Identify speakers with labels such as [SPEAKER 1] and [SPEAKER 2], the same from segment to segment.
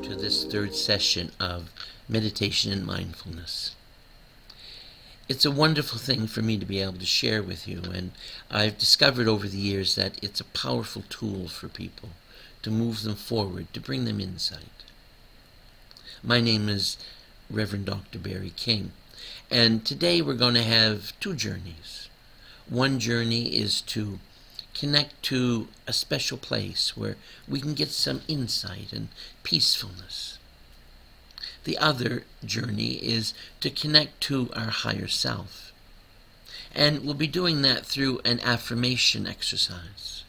[SPEAKER 1] to this third session of meditation and mindfulness. It's a wonderful thing for me to be able to share with you, and I've discovered over the years that it's a powerful tool for people to move them forward, to bring them insight. My name is Reverend Dr. Barry King, and today we're going to have two journeys. One journey is to connect to a special place where we can get some insight and peacefulness. The other journey is to connect to our higher self. And we'll be doing that through an affirmation exercise.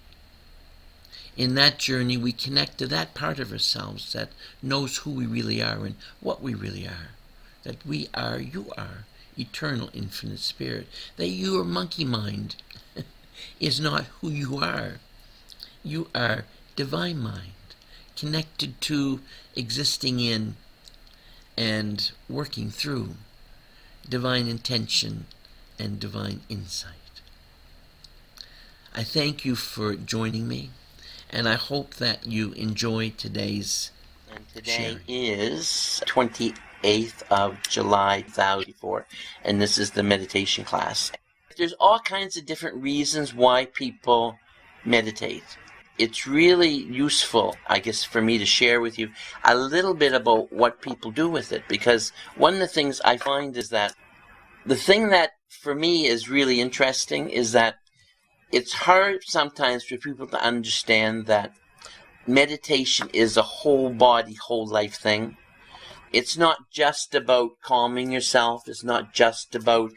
[SPEAKER 1] In that journey, we connect to that part of ourselves that knows who we really are and what we really are. That we are, you are, eternal, infinite spirit. That your monkey mind is not who you are. You are divine mind, connected to, existing in, and working through divine intention and divine insight. I thank you for joining me, and I hope that you enjoy today's sharing.
[SPEAKER 2] Today is 28th of July 2004, and this is the meditation class. There's all kinds of different reasons why people meditate. It's really useful, I guess, for me to share with you a little bit about what people do with it, because one of the things I find is that the thing that for me is really interesting is that it's hard sometimes for people to understand that meditation is a whole body, whole life thing. It's not just about calming yourself. It's not just about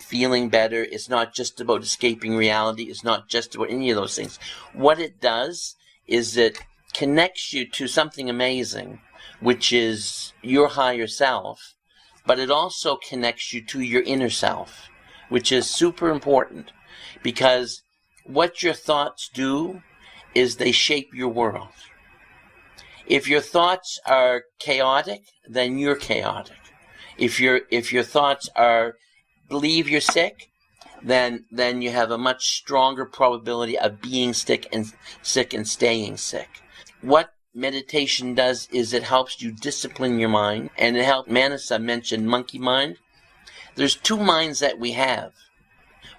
[SPEAKER 2] feeling better. It's not just about escaping reality. It's not just about any of those things. What it does is it connects you to something amazing, which is your higher self, but it also connects you to your inner self, which is super important, because what your thoughts do is they shape your world. If your thoughts are chaotic, then you're chaotic. If your thoughts are believe you're sick, then you have a much stronger probability of being sick and staying sick. What meditation does is it helps you discipline your mind, and it helps. Manasa mentioned monkey mind. There's two minds that we have.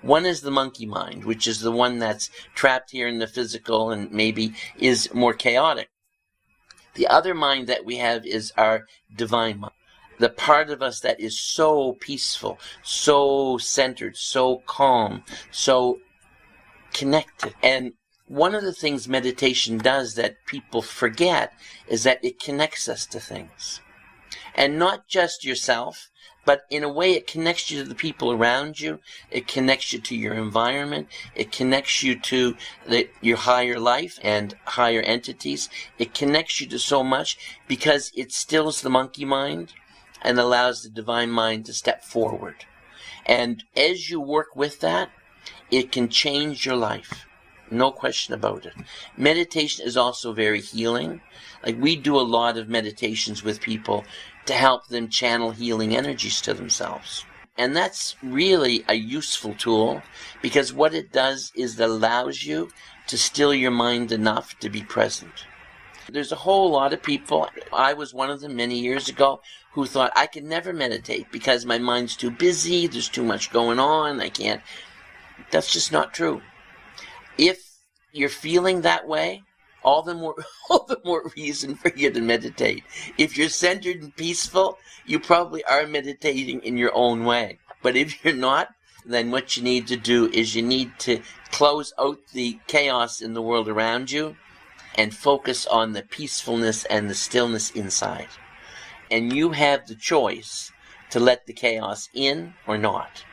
[SPEAKER 2] One is the monkey mind, which is the one that's trapped here in the physical and maybe is more chaotic. The other mind that we have is our divine mind. The part of us that is so peaceful, so centered, so calm, so connected. And one of the things meditation does that people forget is that it connects us to things. And not just yourself, but in a way it connects you to the people around you. It connects you to your environment. It connects you to your higher life and higher entities. It connects you to so much because it stills the monkey mind and allows the divine mind to step forward. And as you work with that, it can change your life. No question about it. Meditation is also very healing. Like, we do a lot of meditations with people to help them channel healing energies to themselves. And that's really a useful tool, because what it does is it allows you to still your mind enough to be present. There's a whole lot of people, I was one of them many years ago, who thought I could never meditate because my mind's too busy, there's too much going on, I can't. That's just not true. If you're feeling that way, all the more reason for you to meditate. If you're centered and peaceful, you probably are meditating in your own way. But if you're not, then what you need to do is you need to close out the chaos in the world around you and focus on the peacefulness and the stillness inside. And you have the choice to let the chaos in or not.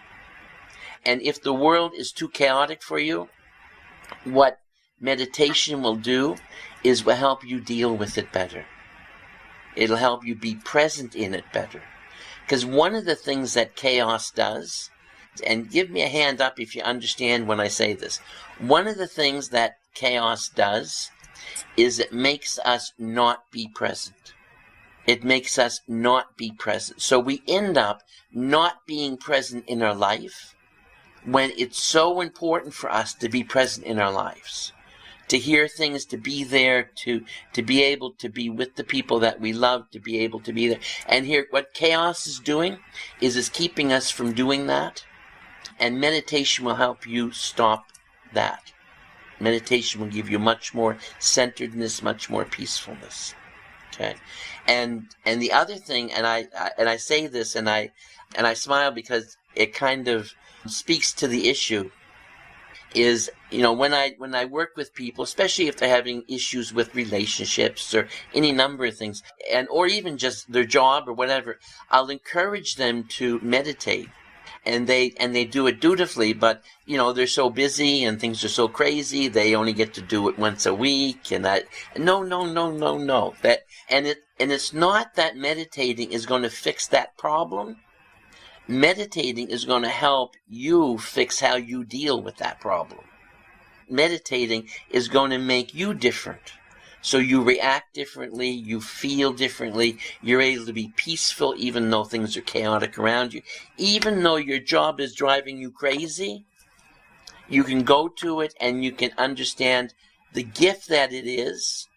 [SPEAKER 2] And if the world is too chaotic for you, what meditation will do is will help you deal with it better. It'll help you be present in it better. Because one of the things that chaos does, and give me a hand up if you understand when I say this, one of the things that chaos does is it makes us not be present. It makes us not be present. So we end up not being present in our life when it's so important for us to be present in our lives. to hear things, to be there, to be able to be with the people that we love, to be able to be there. And here, what chaos is doing is keeping us from doing that. And meditation will help you stop that. Meditation will give you much more centeredness, much more peacefulness. Okay, and the other thing, and I say this, and I smile because it kind of speaks to the issue. Is, when I work with people, especially if they're having issues with relationships or any number of things, or even just their job or whatever, I'll encourage them to meditate. And they do it dutifully, but they're so busy and things are so crazy, they only get to do it once a week. And no. It's not that meditating is going to fix that problem. Meditating is going to help you fix how you deal with that problem. Meditating is going to make you different. So you react differently, you feel differently, you're able to be peaceful even though things are chaotic around you. Even though your job is driving you crazy, you can go to it and you can understand the gift that it is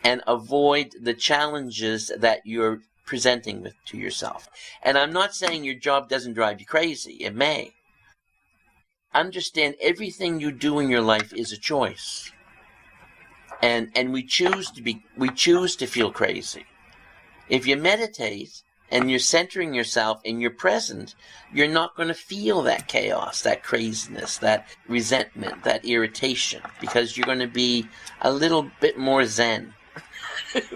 [SPEAKER 2] and avoid the challenges that you're presenting with to yourself. And I'm not saying your job doesn't drive you crazy. It may. Understand everything you do in your life is a choice. And we choose to feel crazy. If you meditate and you're centering yourself and you're present, you're not going to feel that chaos, that craziness, that resentment, that irritation, because you're going to be a little bit more zen,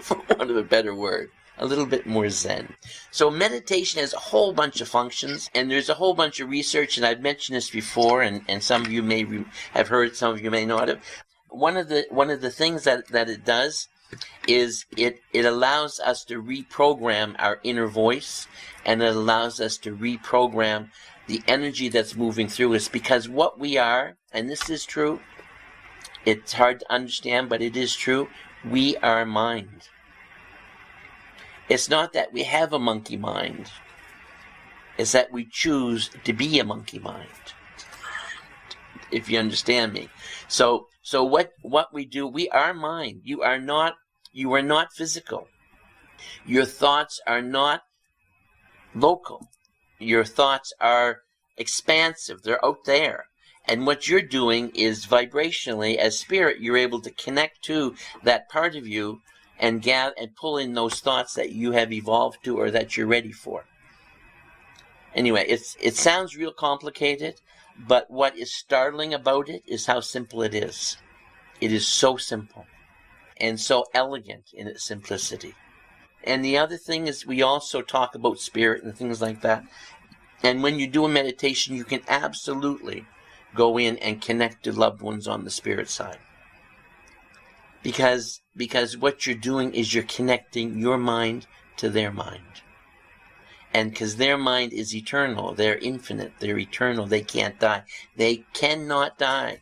[SPEAKER 2] for want of a better word. A little bit more zen. So meditation has a whole bunch of functions, and there's a whole bunch of research, and I've mentioned this before, and some of you may have heard, some of you may not have. One of the things that it does is it allows us to reprogram our inner voice, and it allows us to reprogram the energy that's moving through us, because what we are, and this is true, it's hard to understand, but it is true, we are mind. It's not that we have a monkey mind. It's that we choose to be a monkey mind. If you understand me. So what we do, we are mind. You are not physical. Your thoughts are not local. Your thoughts are expansive. They're out there. And what you're doing is vibrationally, as spirit, you're able to connect to that part of you and gather and pull in those thoughts that you have evolved to or that you're ready for. Anyway, it sounds real complicated, but what is startling about it is how simple it is. It is so simple and so elegant in its simplicity. And the other thing is, we also talk about spirit and things like that. And when you do a meditation, you can absolutely go in and connect to loved ones on the spirit side. Because what you're doing is you're connecting your mind to their mind. And because their mind is eternal, they're infinite, they're eternal, they can't die. They cannot die.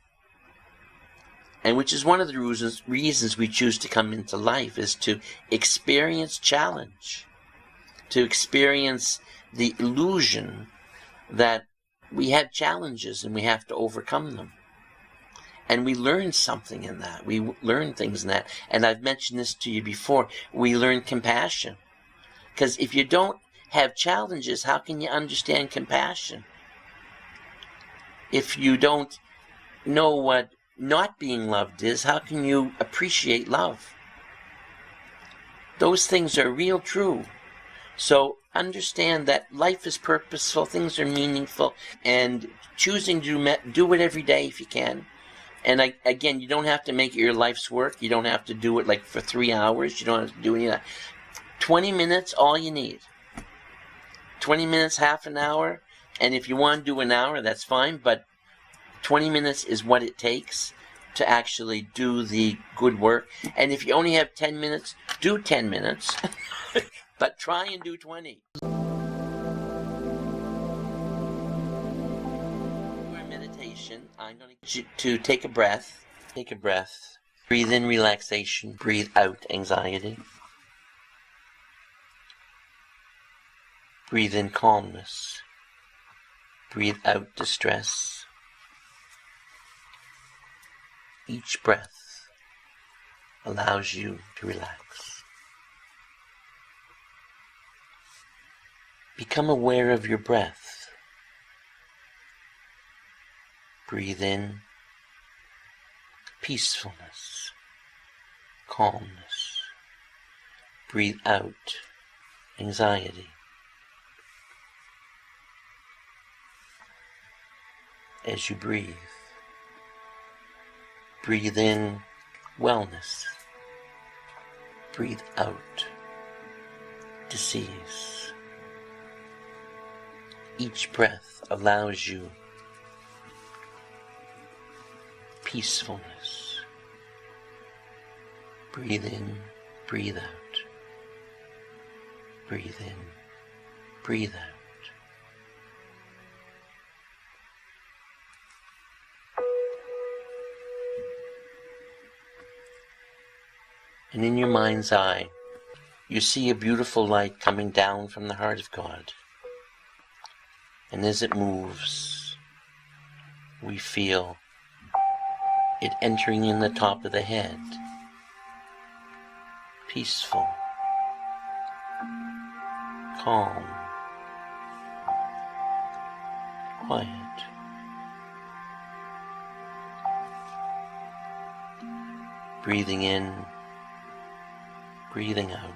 [SPEAKER 2] And which is one of the reasons we choose to come into life, is to experience challenge, to experience the illusion that we have challenges and we have to overcome them. And we learn something in that. We learn things in that. And I've mentioned this to you before. We learn compassion. Because if you don't have challenges, how can you understand compassion? If you don't know what not being loved is, how can you appreciate love? Those things are real true. So understand that life is purposeful, things are meaningful, and choosing to do it every day if you can. And again, you don't have to make it your life's work. You don't have to do it like for 3 hours. You don't have to do any of that. 20 minutes, all you need. 20 minutes, half an hour. And if you want to do an hour, that's fine. But 20 minutes is what it takes to actually do the good work. And if you only have 10 minutes, do 10 minutes. But try and do 20. I'm going to get you to take a breath. Take a breath. Breathe in relaxation. Breathe out anxiety. Breathe in calmness. Breathe out distress. Each breath allows you to relax. Become aware of your breath. Breathe in peacefulness, calmness. Breathe out anxiety. As you breathe, breathe in wellness. Breathe out disease. Each breath allows you peacefulness. Breathe in, breathe out. Breathe in, breathe out. And in your mind's eye, you see a beautiful light coming down from the heart of God. And as it moves, we feel it entering in the top of the head. Peaceful, calm, quiet. Breathing in, breathing out.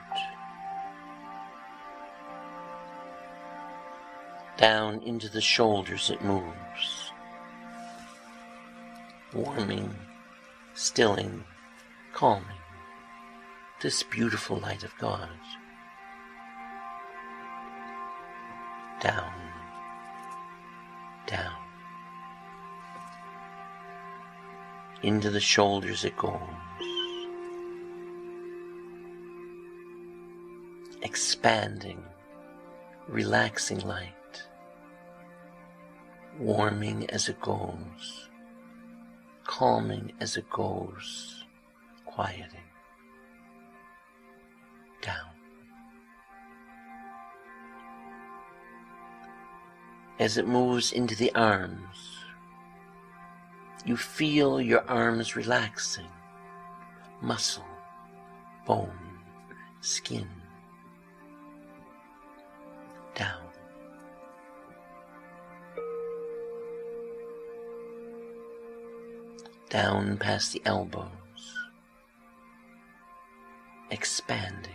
[SPEAKER 2] Down into the shoulders it moves. Warming, stilling, calming this beautiful light of God. Down, down. Into the shoulders it goes. Expanding, relaxing light. Warming as it goes. Calming as it goes. Quieting. Down. As it moves into the arms, you feel your arms relaxing. Muscle, bone, skin. Down. Down past the elbows. Expanding.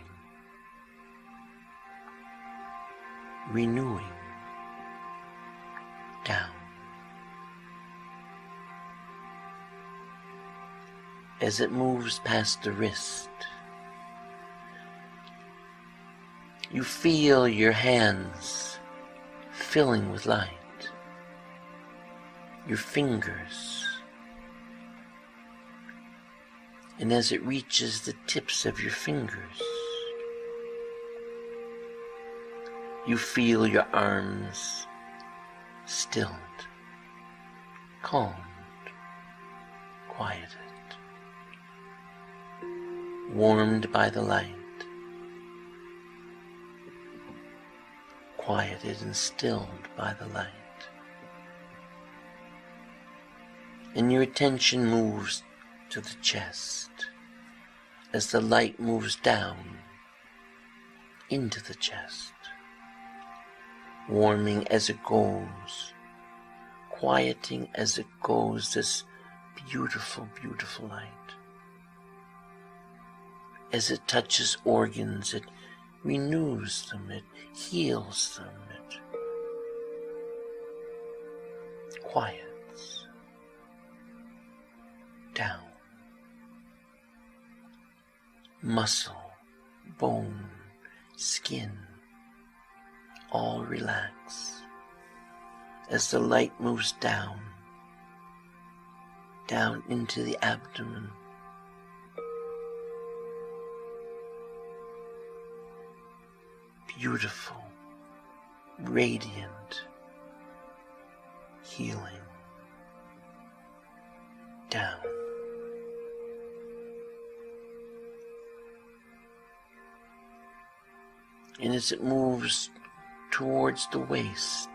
[SPEAKER 2] Renewing. Down. As it moves past the wrist, you feel your hands filling with light. Your fingers. And as it reaches the tips of your fingers, you feel your arms stilled, calmed, quieted, warmed by the light, quieted and stilled by the light. And your attention moves to the chest as the light moves down into the chest, warming as it goes, quieting as it goes, this beautiful, beautiful light. As it touches organs, it renews them, it heals them, it quiets. Down. Muscle, bone, skin, all relax as the light moves down, down into the abdomen. Beautiful, radiant, healing. Down. And as it moves towards the waist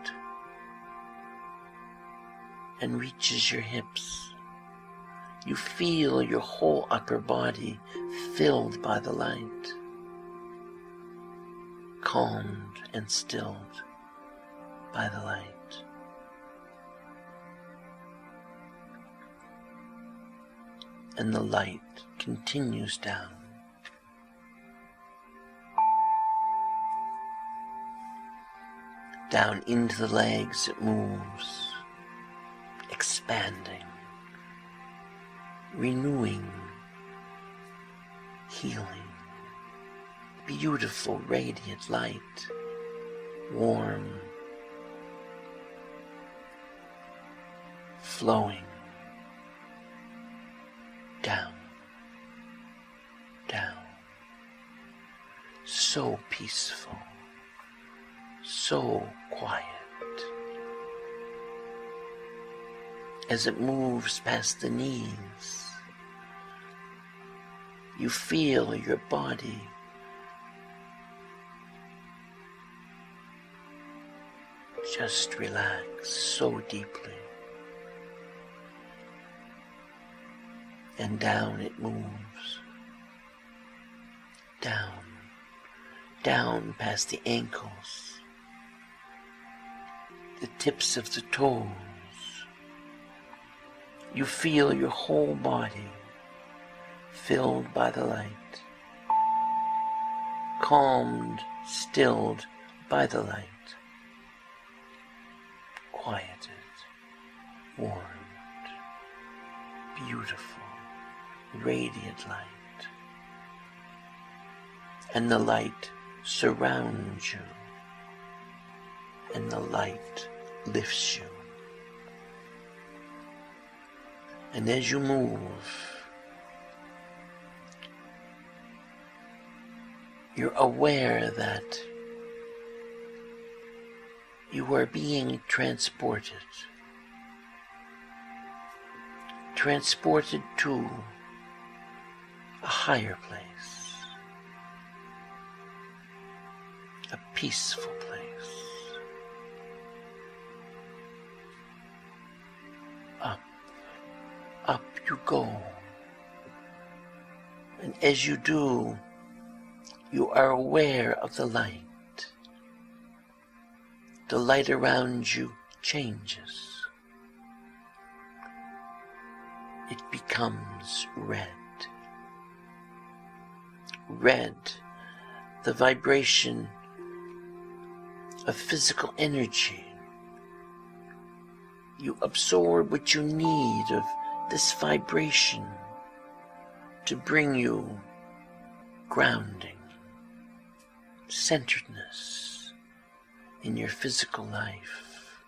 [SPEAKER 2] and reaches your hips, You feel your whole upper body filled by the light, calmed and stilled by the light. And the light continues down. Down into the legs it moves, expanding, renewing, healing. Beautiful, radiant light, warm, flowing down, down. So peaceful, so quiet. As it moves past the knees, you feel your body just relax so deeply. And down it moves. Down, down past the ankles, the tips of the toes. You feel your whole body filled by the light, calmed, stilled by the light, quieted, warmed, beautiful, radiant light. And the light surrounds you, and the light lifts you. And as you move, you're aware that you are being transported to a higher place, a peaceful place. Up you go. And as you do, you are aware of the light. The light around you changes. It becomes red. Red, the vibration of physical energy. You absorb what you need of this vibration to bring you grounding, centeredness in your physical life.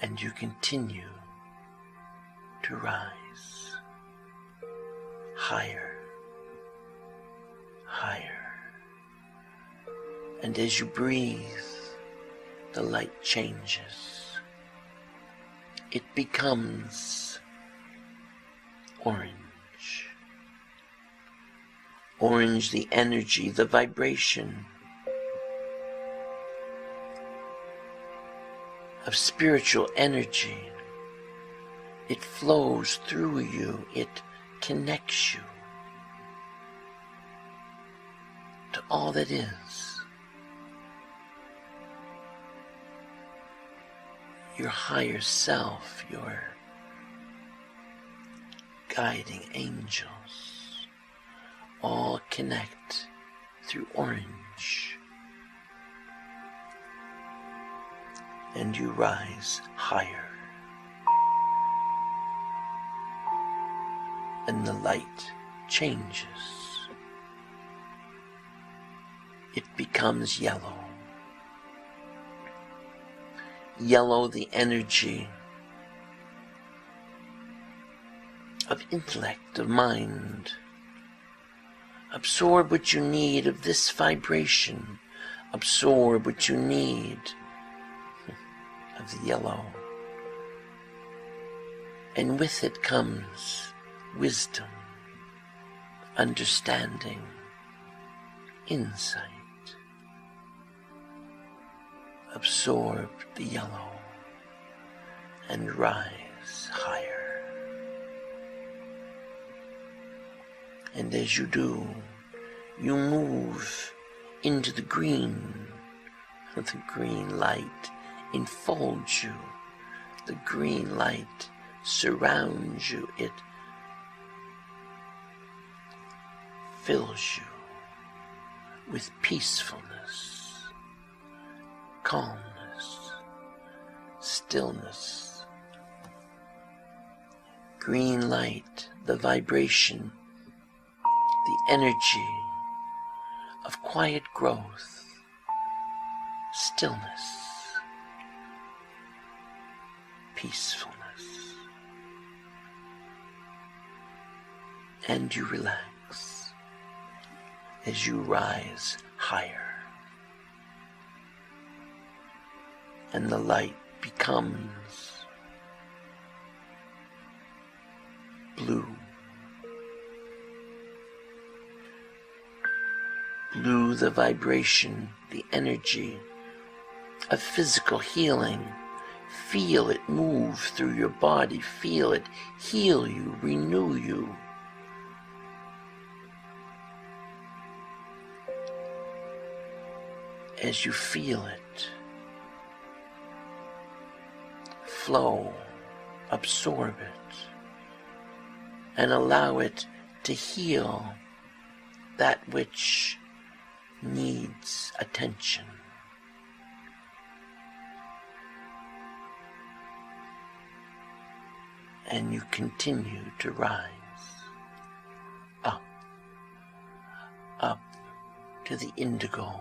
[SPEAKER 2] And you continue to rise higher, higher. And as you breathe, the light changes. It becomes orange. Orange, the energy, the vibration of spiritual energy. It flows through you. It connects you to all that is. Your higher self, your guiding angels, all connect through orange. And you rise higher. And the light changes. It becomes yellow. Yellow, the energy of intellect, of mind. Absorb what you need of this vibration. Absorb what you need of the yellow. And with it comes wisdom, understanding, insight, absorb the yellow and rise higher. And as you do, you move into the green. The green light enfolds you. The green light surrounds you. It fills you with peacefulness, calmness, stillness. Green light, the vibration, the energy of quiet growth, stillness, peacefulness. And you relax as you rise higher. And the light becomes blue. Blue, the vibration, the energy of physical healing. Feel it move through your body. Feel it heal you, renew you. As you feel it flow, absorb it, and allow it to heal that which needs attention. And you continue to rise up, up to the indigo.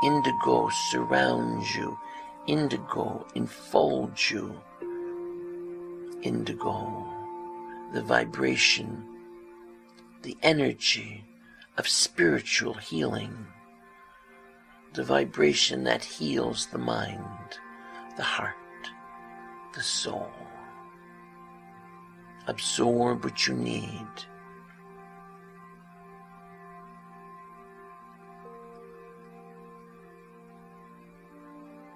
[SPEAKER 2] Indigo surrounds you. Indigo enfolds you. Indigo, the vibration, the energy of spiritual healing, the vibration that heals the mind, the heart, the soul. Absorb what you need.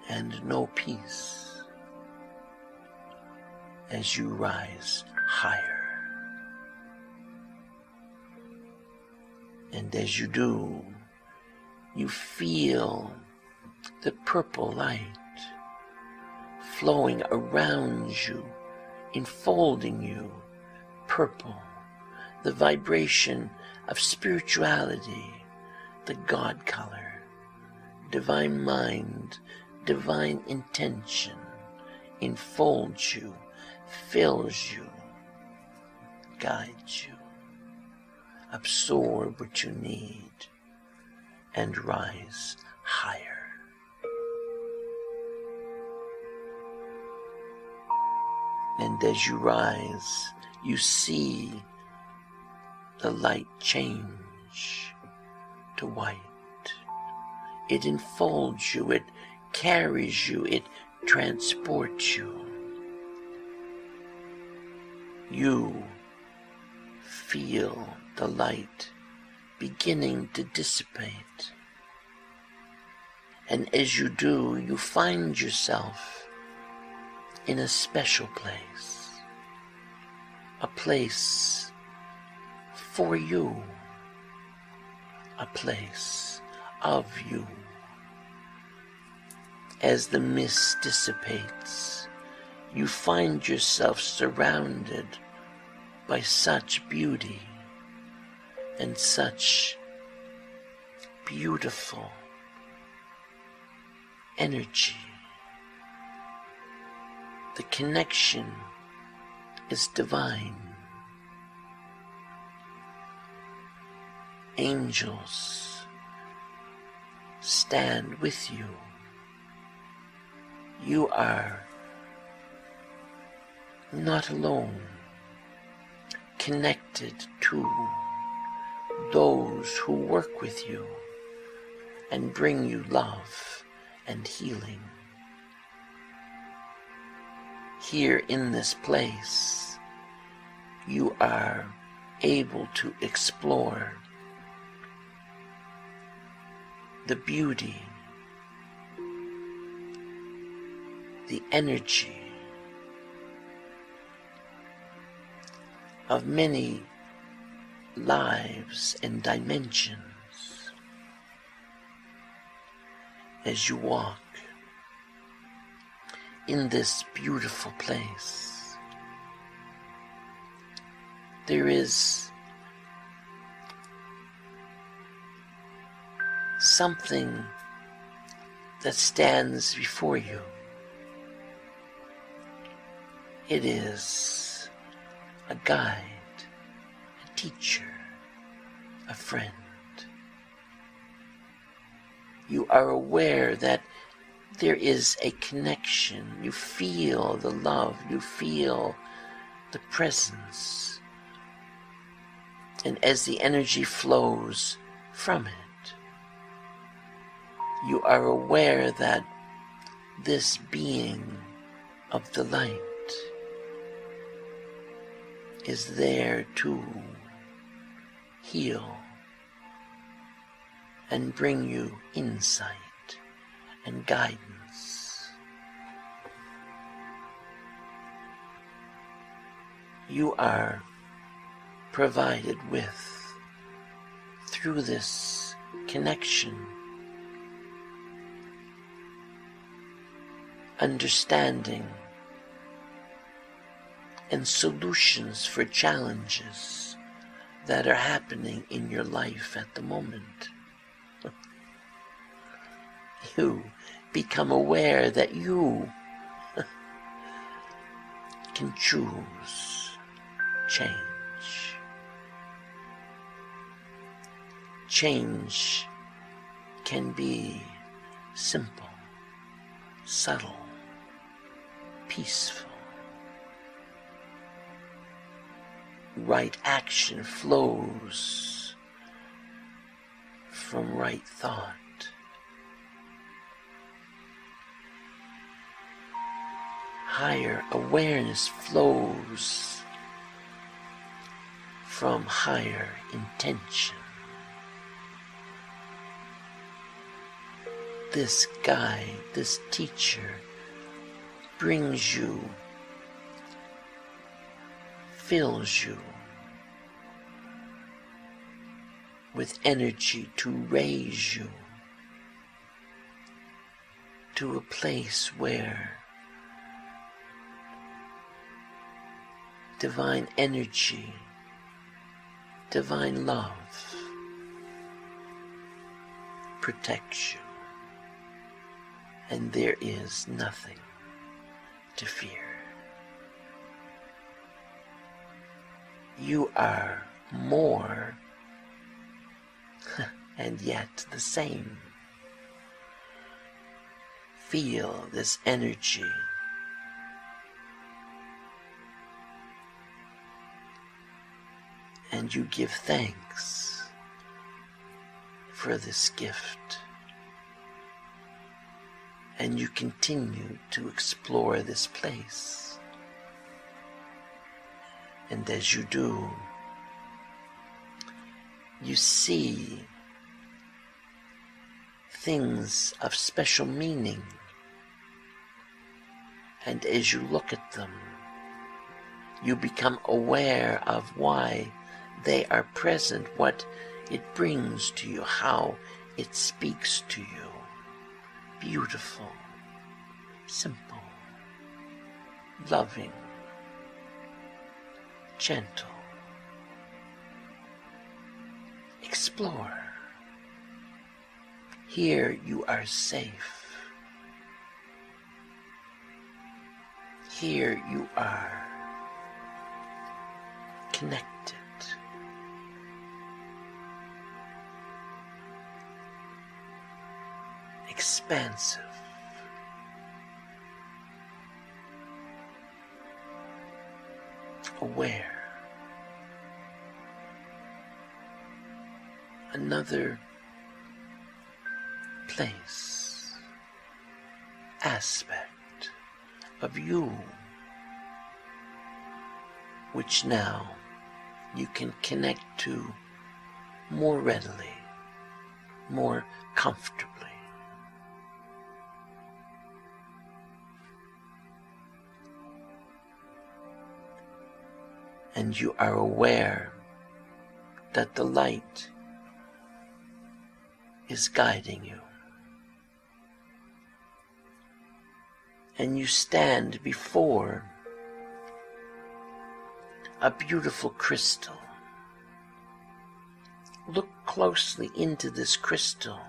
[SPEAKER 2] And know peace as you rise higher. And as you do, you feel the purple light flowing around you, enfolding you. Purple, the vibration of spirituality, the God color, divine mind, divine intention, enfolds you, fills you, guides you. Absorb what you need and rise higher. And as you rise, you see the light change to white. It enfolds you, it carries you, it transports you. You feel the light beginning to dissipate. And as you do, you find yourself in a special place. A place for you. A place of you. As the mist dissipates, you find yourself surrounded by such beauty and such beautiful energy. The connection is divine. Angels stand with you. You are not alone, connected to those who work with you and bring you love and healing. Here in this place, you are able to explore the beauty the energy of many lives and dimensions as you walk in this beautiful place. There is something that stands before you. It is a guide, a teacher, a friend. You are aware that there is a connection. You feel the love, you feel the presence. And as the energy flows from it, you are aware that this being of the light is there to heal and bring you insight and guidance. You are provided with, through this connection, understanding and solutions for challenges that are happening in your life at the moment. You become aware that you can choose change. Change can be simple, subtle, peaceful. Right action flows from right thought. Higher awareness flows from higher intention. This guide, this teacher, brings you, fills you with energy to raise you to a place where divine energy, divine love protects you, and there is nothing to fear. You are more and yet the same. Feel this energy. And you give thanks for this gift. And you continue to explore this place. And as you do, you see things of special meaning. And as you look at them, you become aware of why they are present, what it brings to you, how it speaks to you. Beautiful, simple, loving, gentle. Explore. Here you are safe. Here you are connected. Expansive. Aware. Another place, aspect of you, which now you can connect to more readily, more comfortably. And you are aware that the light is guiding you. And you stand before a beautiful crystal. Look closely into this crystal,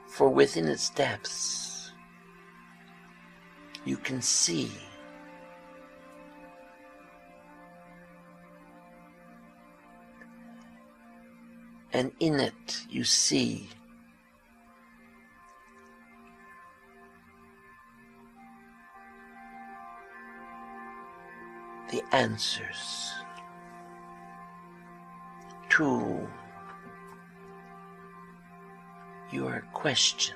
[SPEAKER 2] for within its depths you can see and in it you see the answers to your questions.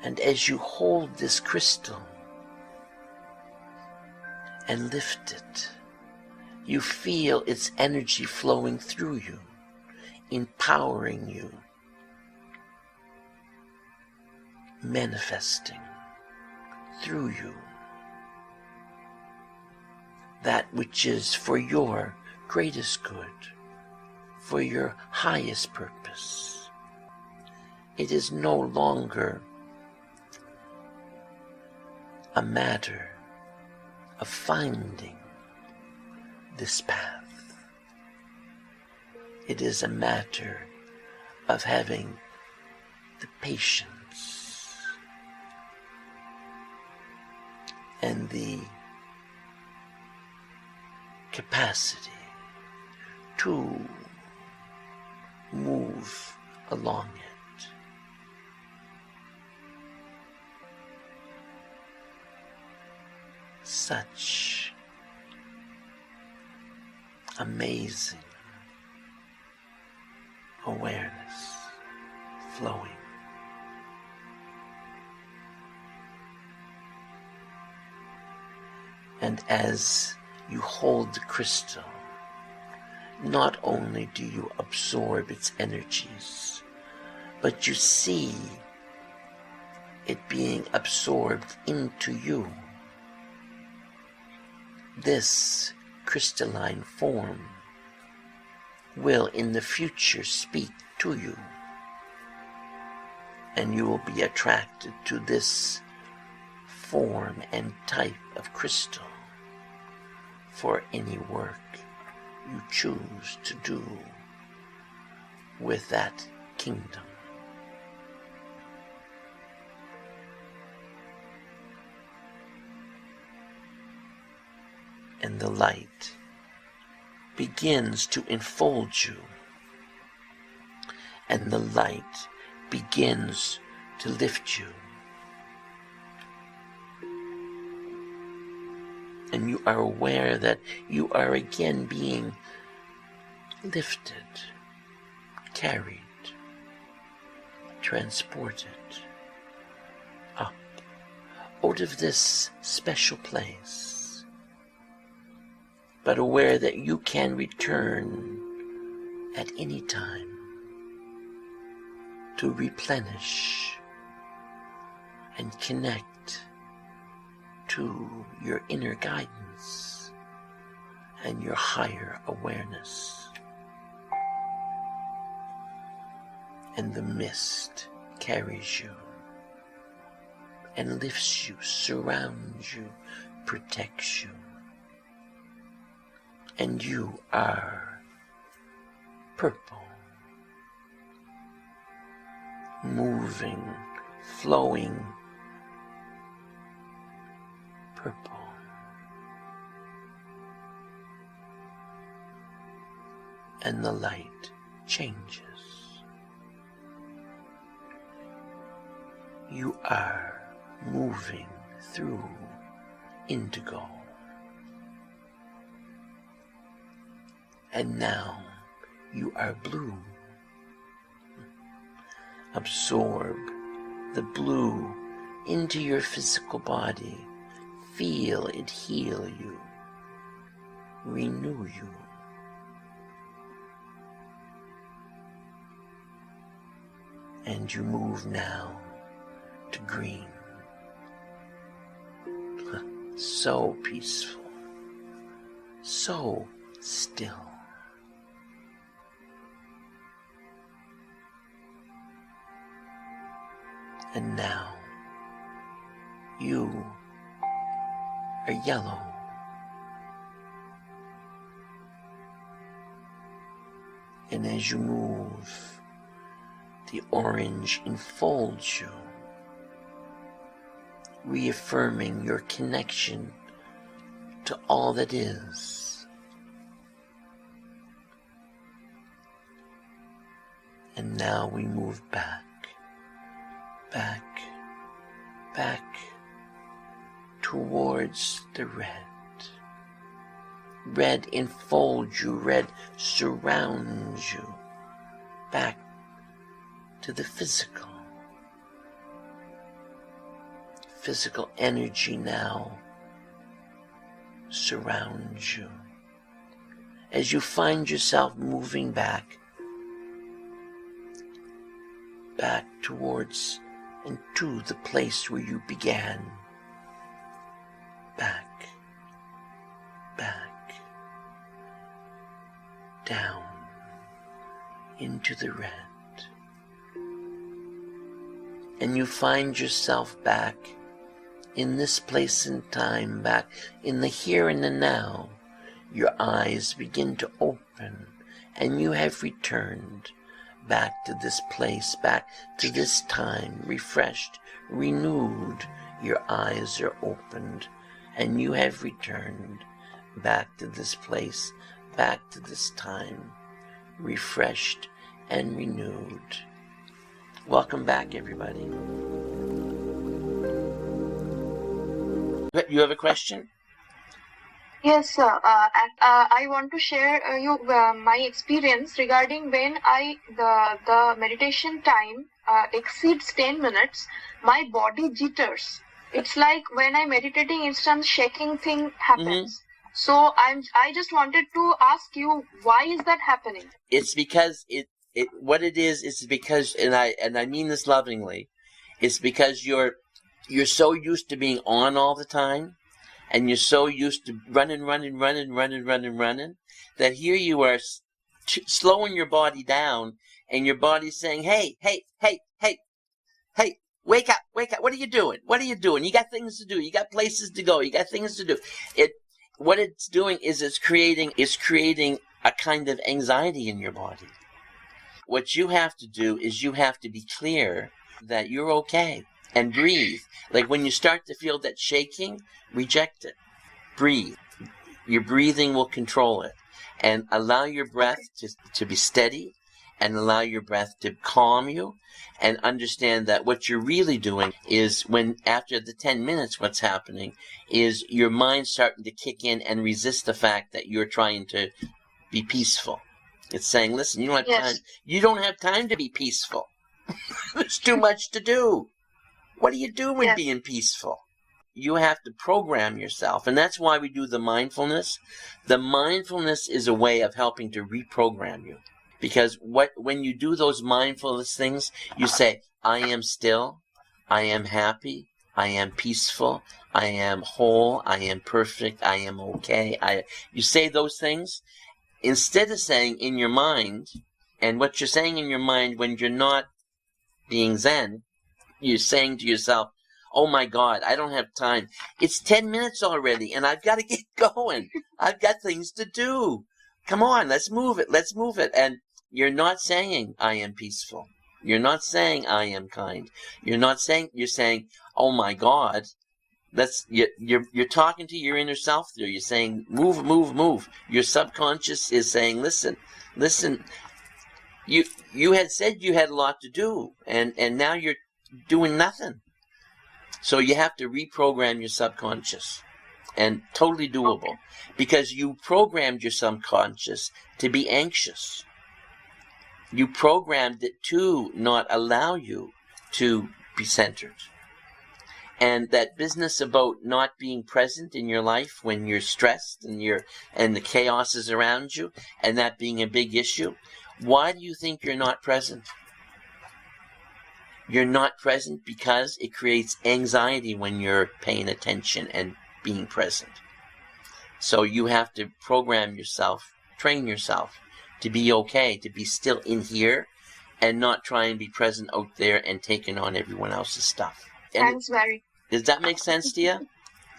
[SPEAKER 2] And as you hold this crystal and lift it, you feel its energy flowing through you, empowering you, manifesting through you that which is for your greatest good, for your highest purpose. It is no longer a matter of finding this path. It is a matter of having the patience and the capacity to move along it. Such amazing awareness flowing. And as you hold the crystal, not only do you absorb its energies, but you see it being absorbed into you. This crystalline form will in the future speak to you, and you will be attracted to this form and type of crystal for any work you choose to do with that kingdom. And the light begins to enfold you, and the light begins to lift you. And you are aware that you are again being lifted, carried, transported up out of this special place, but aware that you can return at any time to replenish and connect to your inner guidance and your higher awareness. And the mist carries you and lifts you, surrounds you, protects you. And you are purple, moving, flowing purple. And the light changes. You are moving through indigo. And now you are blue. Absorb the blue into your physical body. Feel it heal you, renew you. And you move now to green. so peaceful, so still. And now you are yellow. And as you move, the orange enfolds you, reaffirming your connection to all that is. And now we move back, back towards the red. Red enfolds you, red surrounds you, back to the physical. Physical energy now surrounds you. As you find yourself moving back towards and to the place where you began. Back, down into the red. And you find yourself back in this place and time, back in the here and the now. Your eyes begin to open and you have returned back to this place, back to this time, refreshed, renewed. Your eyes are opened and you have returned back to this place, back to this time, refreshed and renewed. Welcome back, everybody. You have a question?
[SPEAKER 3] Yes, sir. I want to share my experience regarding when the meditation time exceeds 10 minutes, my body jitters. It's like when I'm meditating, instant shaking thing happens. Mm-hmm. So I just wanted to ask you, why is that happening?
[SPEAKER 2] It's because what it is because, and I mean this lovingly, it's because you're so used to being on all the time, and you're so used to running, that here you are slowing your body down, and your body's saying, hey, wake up, what are you doing? You got things to do, you got places to go, you got things to do. What it's doing is it's creating a kind of anxiety in your body. What you have to do is you have to be clear that you're okay. And breathe. Like when you start to feel that shaking, reject it. Breathe. Your breathing will control it. And allow your breath to be steady, and allow your breath to calm you, and understand that what you're really doing is, when after the 10 minutes, what's happening is your mind starting to kick in and resist the fact that you're trying to be peaceful. It's saying, listen, you don't have time. You don't have time to be peaceful. There's too much to do. What are you doing being peaceful? You have to program yourself. And that's why we do the mindfulness. The mindfulness is a way of helping to reprogram you. Because when you do those mindfulness things, you say, I am still, I am happy, I am peaceful, I am whole, I am perfect, I am okay. You say those things instead of saying in your mind, and what you're saying in your mind when you're not being Zen, you're saying to yourself, oh my God, I don't have time. It's 10 minutes already, and I've got to get going. I've got things to do. Come on, let's move it. And you're not saying, I am peaceful. You're not saying, I am kind. You're saying, oh my God. You're talking to your inner self there. You're saying, move. Your subconscious is saying, listen. You had said you had a lot to do, and now you're doing nothing. So you have to reprogram your subconscious, and totally doable, because you programmed your subconscious to be anxious. You programmed it to not allow you to be centered. And that business about not being present in your life when you're stressed and the chaos is around you, and that being a big issue, why do you think you're not present? You're not present because it creates anxiety when you're paying attention and being present. So you have to program yourself, train yourself to be okay, to be still in here and not try and be present out there and taking on everyone else's stuff.
[SPEAKER 3] Thanks, Barry.
[SPEAKER 2] Does that make sense to you?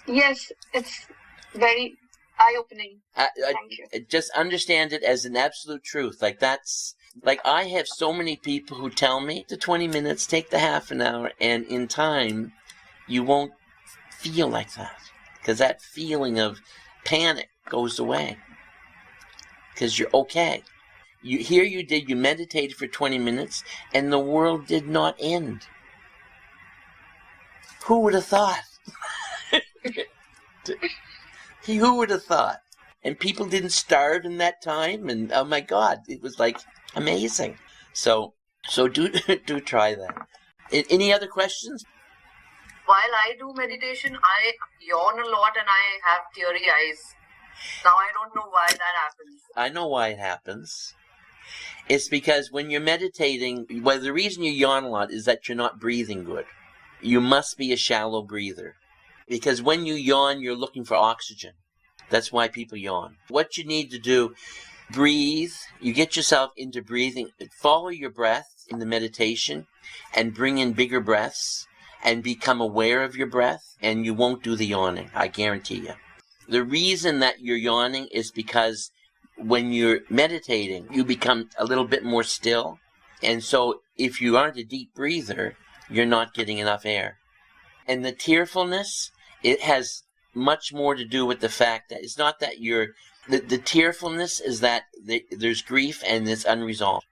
[SPEAKER 3] Yes, it's very eye-opening. Thank you.
[SPEAKER 2] Just understand it as an absolute truth. Like I have so many people who tell me the 20 minutes, take the half an hour, and in time you won't feel like that. Because that feeling of panic goes away. Because you're okay. You meditated for 20 minutes and the world did not end. Who would have thought? Who would have thought? And people didn't starve in that time, and oh my God, it was like amazing. So do try that. Any other questions?
[SPEAKER 4] While I do meditation, I yawn a lot and I have teary eyes. Now I don't know why that happens.
[SPEAKER 2] I know why it happens. It's because when you're meditating, well, the reason you yawn a lot is that you're not breathing good. You must be a shallow breather. Because when you yawn, you're looking for oxygen. That's why people yawn. What you need to do, breathe. You get yourself into breathing. Follow your breath in the meditation and bring in bigger breaths and become aware of your breath, and you won't do the yawning, I guarantee you. The reason that you're yawning is because when you're meditating, you become a little bit more still. And so if you aren't a deep breather, you're not getting enough air. And the tearfulness, it has much more to do with the fact that it's not that the tearfulness is that there's grief and it's unresolved.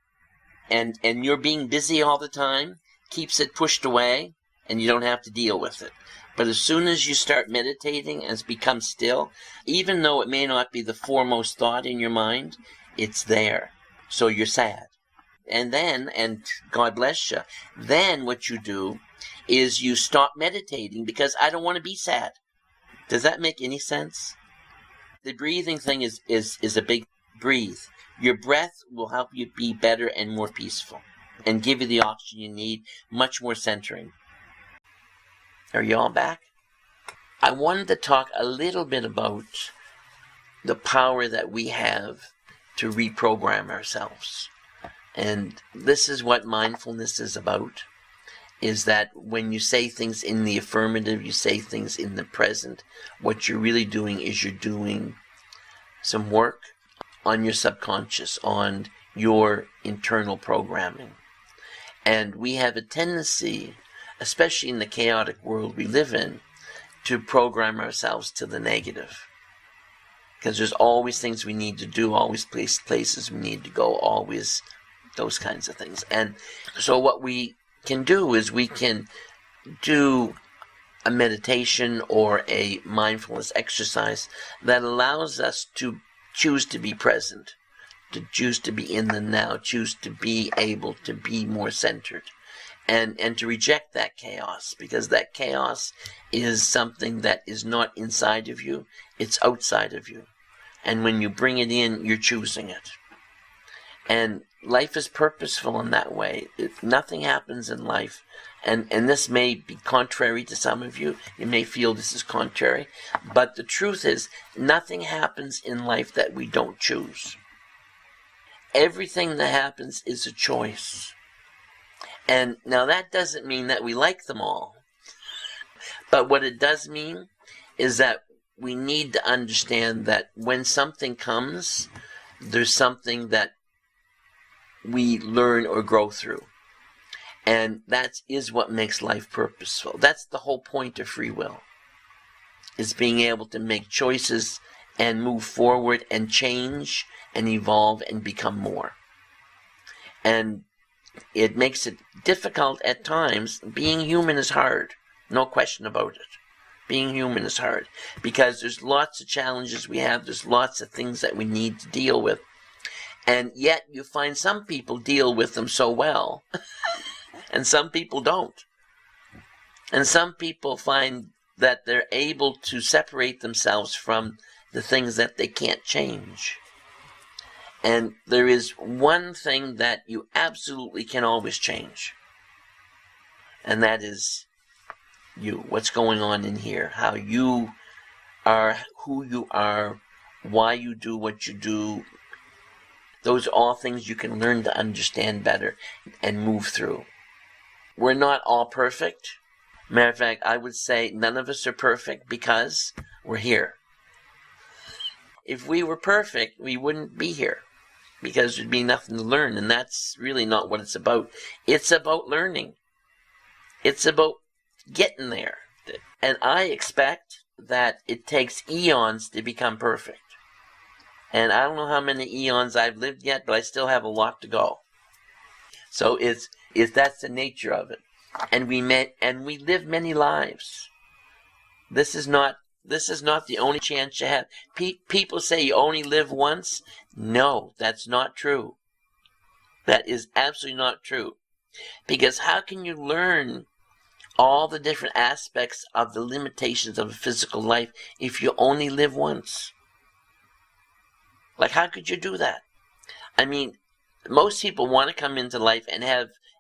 [SPEAKER 2] And you're being busy all the time, keeps it pushed away, and you don't have to deal with it. But as soon as you start meditating and become still, even though it may not be the foremost thought in your mind, it's there. So you're sad. And then, and God bless you, then what you do is you stop meditating because I don't want to be sad. Does that make any sense? The breathing thing is a big breathe. Your breath will help you be better and more peaceful and give you the oxygen you need, much more centering. Are you all back? I wanted to talk a little bit about the power that we have to reprogram ourselves. And this is what mindfulness is about, is that when you say things in the affirmative, you say things in the present, what you're really doing is you're doing some work on your subconscious, on your internal programming. And we have a tendency, especially in the chaotic world we live in, to program ourselves to the negative. Because there's always things we need to do, always places we need to go, always those kinds of things. And so what we can do is we can do a meditation or a mindfulness exercise that allows us to choose to be present, to choose to be in the now, choose to be able to be more centered, and to reject that chaos, because that chaos is something that is not inside of you, it's outside of you. And when you bring it in, you're choosing it. And life is purposeful in that way. If nothing happens in life, and this may be contrary to some of you, you may feel this is contrary, but the truth is, nothing happens in life that we don't choose. Everything that happens is a choice. And now that doesn't mean that we like them all. But what it does mean is that we need to understand that when something comes, there's something that we learn or grow through. And that is what makes life purposeful. That's the whole point of free will, is being able to make choices and move forward and change and evolve and become more. And it makes it difficult at times. Being human is hard, no question about it. Being human is hard because there's lots of challenges we have, there's lots of things that we need to deal with. And yet you find some people deal with them so well, and some people don't. And some people find that they're able to separate themselves from the things that they can't change. And there is one thing that you absolutely can always change. And that is you. What's going on in here. How you are who you are, why you do what you do. Those are all things you can learn to understand better and move through. We're not all perfect. Matter of fact, I would say none of us are perfect because we're here. If we were perfect, we wouldn't be here because there'd be nothing to learn, and that's really not what it's about. It's about learning. It's about getting there. And I expect that it takes eons to become perfect. And I don't know how many eons I've lived yet, but I still have a lot to go. So that's the nature of it. And we live many lives. This is not the only chance you have. People say you only live once. No, that's not true. That is absolutely not true. Because how can you learn all the different aspects of the limitations of a physical life if you only live once? Like, how could you do that? I mean, most people want to come into life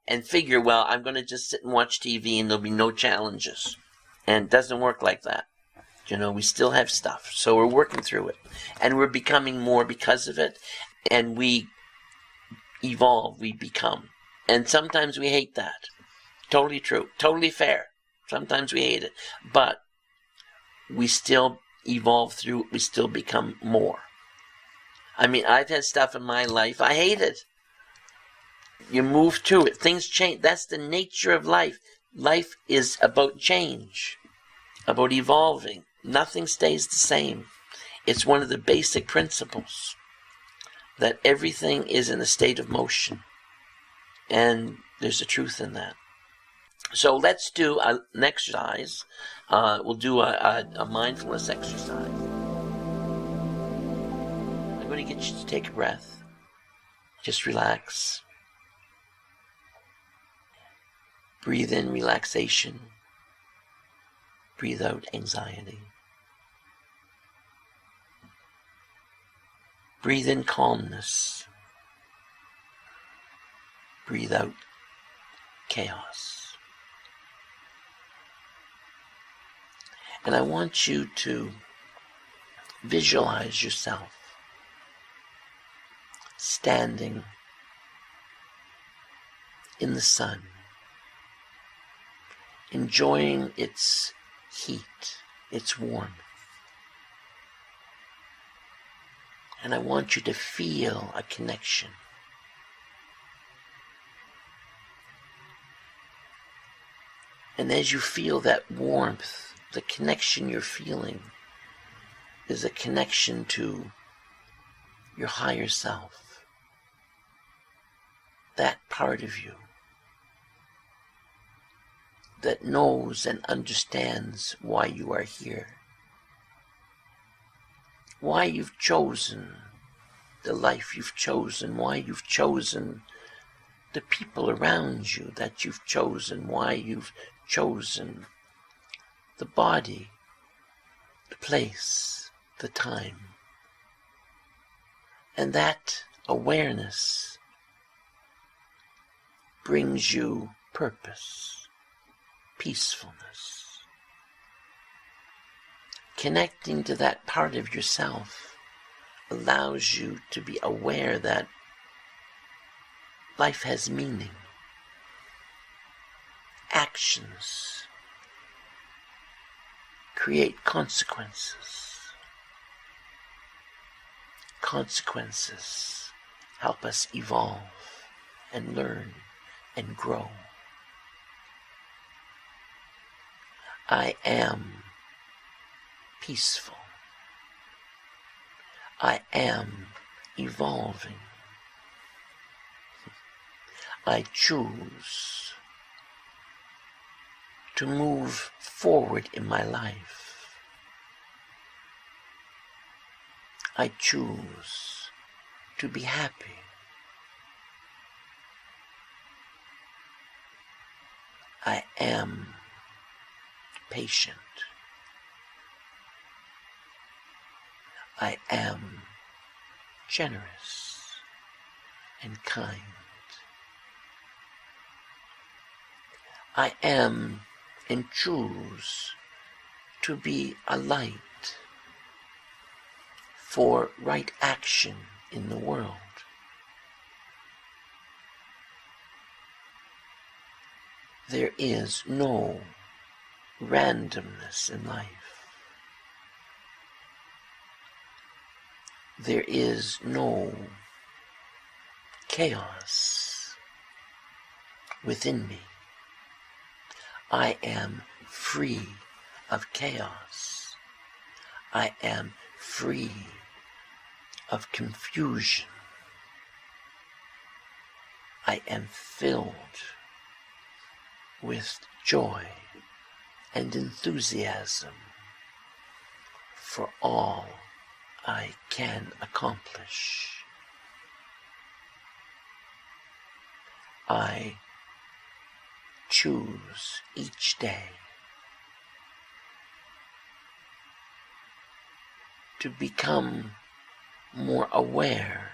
[SPEAKER 2] and figure, well, I'm going to just sit and watch TV and there'll be no challenges. And it doesn't work like that. We still have stuff. So we're working through it. And we're becoming more because of it. And we evolve, we become. And sometimes we hate that. Totally true. Totally fair. Sometimes we hate it. But we still evolve through it. We still become more. I mean, I've had stuff in my life I hated. You move through it. Things change. That's the nature of life. Life is about change, about evolving. Nothing stays the same. It's one of the basic principles that everything is in a state of motion. And there's a truth in that. So let's do an exercise. We'll do a mindfulness exercise. I'm going to get you to take a breath. Just relax. Breathe in relaxation. Breathe out anxiety. Breathe in calmness. Breathe out chaos. And I want you to visualize yourself standing in the sun, enjoying its heat, its warmth. And I want you to feel a connection. And as you feel that warmth, the connection you're feeling is a connection to your higher self, that part of you that knows and understands why you are here, why you've chosen the life you've chosen, why you've chosen the people around you that you've chosen, why you've chosen the body, the place, the time. And that awareness brings you purpose, peacefulness. Connecting to that part of yourself allows you to be aware that life has meaning. Actions create consequences. Consequences help us evolve and learn and grow. I am peaceful. I am evolving. I choose to move forward in my life. I choose to be happy. I am patient. I am generous and kind. I am and choose to be a light for right action in the world. There is no randomness in life. There is no chaos within me. I am free of chaos. I am free of confusion. I am filled with joy and enthusiasm for all I can accomplish. I choose each day to become more aware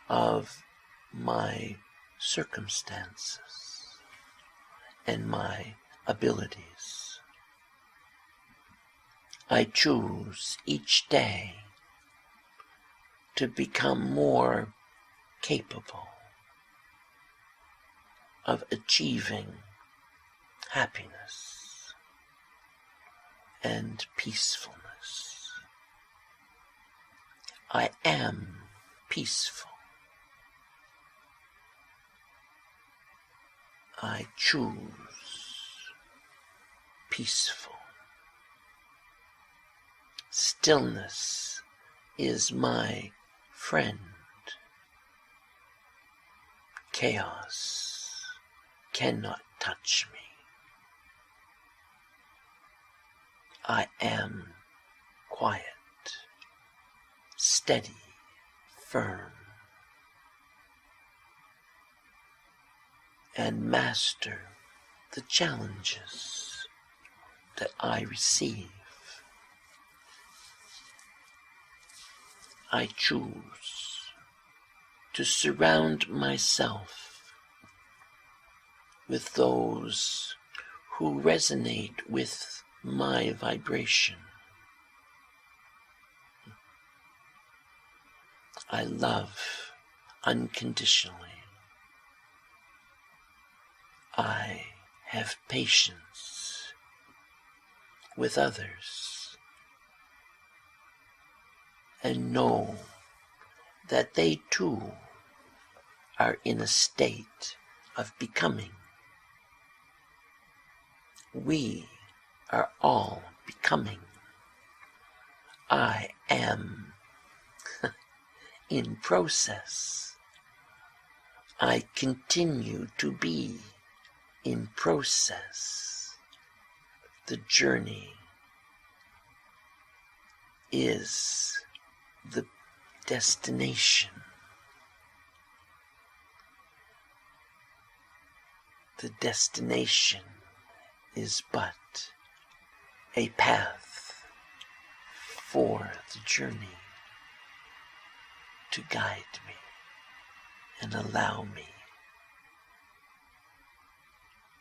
[SPEAKER 2] of my circumstances and my abilities. I choose each day to become more capable of achieving happiness and peacefulness. I am peaceful. I choose peaceful. Stillness is my friend. Chaos cannot touch me. I am quiet, steady, firm, and master the challenges that I receive. I choose to surround myself with those who resonate with my vibration. I love unconditionally. I have patience with others and know that they too are in a state of becoming. We are all becoming. I am in process. I continue to be in process. The journey is the destination. The destination is but a path for the journey to guide me and allow me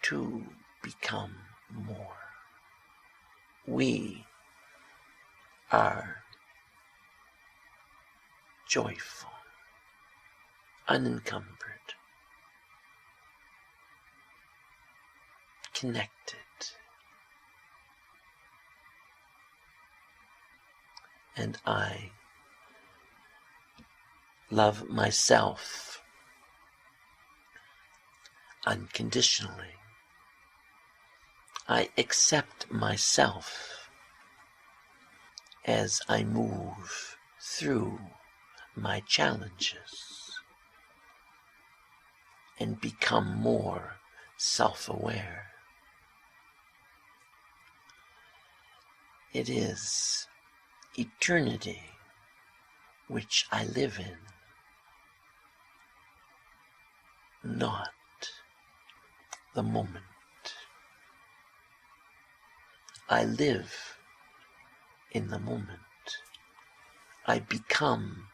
[SPEAKER 2] to become more. We are joyful, unencumbered, connected, and I love myself unconditionally. I accept myself as I move through my challenges and become more self-aware. It is eternity which I live in, not the moment. I live in the moment. I become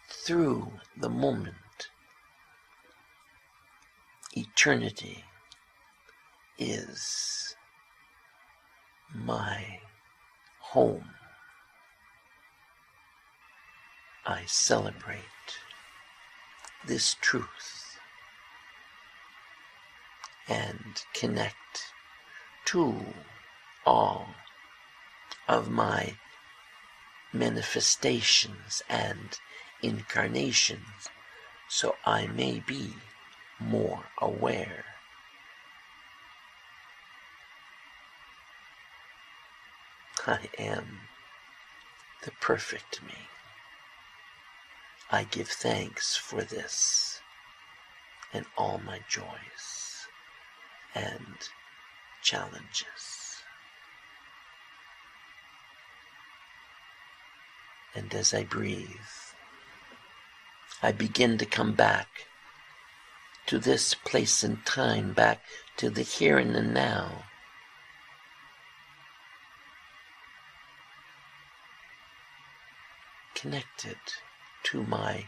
[SPEAKER 2] through the moment. Eternity is my home. I celebrate this truth and connect to all of my manifestations and incarnations, so I may be more aware. I am the perfect me. I give thanks for this and all my joys and challenges. And as I breathe, I begin to come back to this place and time, back to the here and the now. Connected to my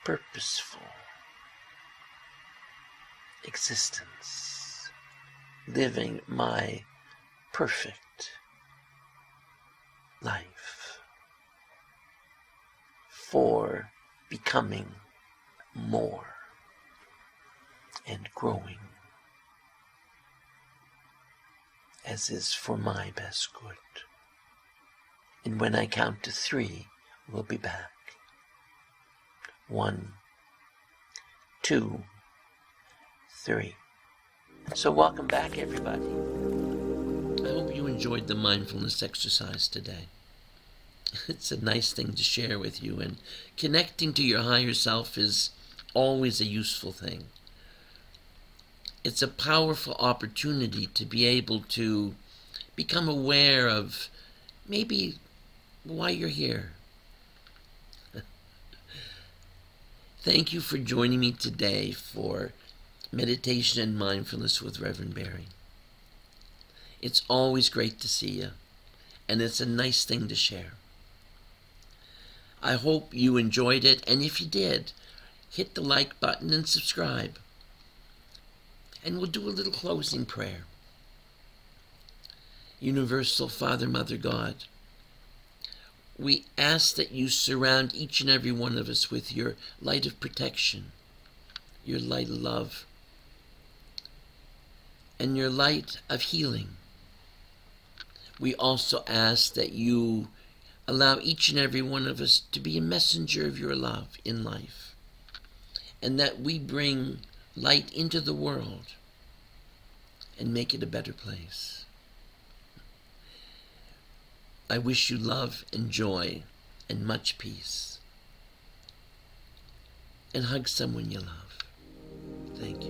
[SPEAKER 2] purposeful existence, living my perfect life for becoming more and growing, as is for my best good. And when I count to 3, we'll be back. 1, 2, 3. So welcome back, everybody.
[SPEAKER 1] I hope you enjoyed the mindfulness exercise today. It's a nice thing to share with you, and connecting to your higher self is always a useful thing. It's a powerful opportunity to be able to become aware of maybe why you're here. Thank you for joining me today for Meditation and Mindfulness with Reverend Barry. It's always great to see you, and it's a nice thing to share. I hope you enjoyed it, and if you did, hit the like button and subscribe. And we'll do a little closing prayer. Universal Father, Mother, God, we ask that you surround each and every one of us with your light of protection, your light of love, and your light of healing. We also ask that you allow each and every one of us to be a messenger of your love in life, and that we bring light into the world and make it a better place. I wish you love and joy and much peace. And hug someone you love. Thank you.